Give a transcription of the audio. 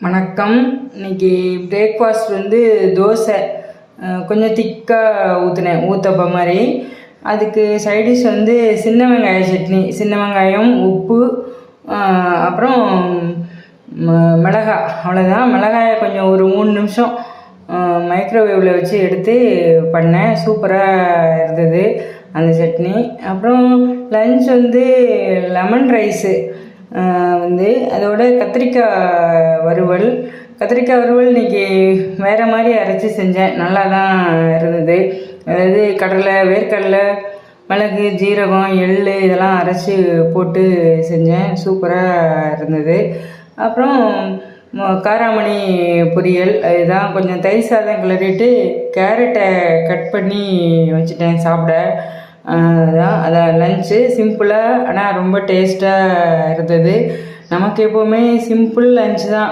வணக்கம். இன்னைக்கு பிரேக்ஃபாஸ்ட் தோசை கொஞ்சம் திக்காக ஊற்றப்ப மாதிரி. அதுக்கு சைடிஷ் சின்ன வெங்காய சட்னி, சின்ன வெங்காயம், உப்பு, அப்புறம் மிளகாய். அவ்வளோதான். மிளகாயை கொஞ்சம் ஒரு 3 நிமிஷம் மைக்ரோவேவில் வச்சு எடுத்து பண்ணேன். சூப்பராக இருந்தது அந்த சட்னி. அப்புறம் லஞ்ச் லெமன் ரைஸு, அதோட கத்திரிக்காய் வறுவல் இன்றைக்கி வேறு மாதிரி அரைச்சி செஞ்சேன். நல்லா தான் இருந்தது. அதாவது வேர்க்கடலை, மிளகு, ஜீரகம், எள் இதெல்லாம் அரைச்சி போட்டு செஞ்சேன். சூப்பராக இருந்தது. அப்புறம் காராமணி பொரியல், அதுதான். கொஞ்சம் தயிர் சாதம் கிளறிட்டு கேரட்டை கட் பண்ணி வச்சுட்டேன் சாப்பிட. அதான் லஞ்சு. சிம்பிளாக ஆனால் ரொம்ப டேஸ்ட்டாக இருந்தது. நமக்கு எப்போவுமே சிம்பிள் லஞ்சு தான்.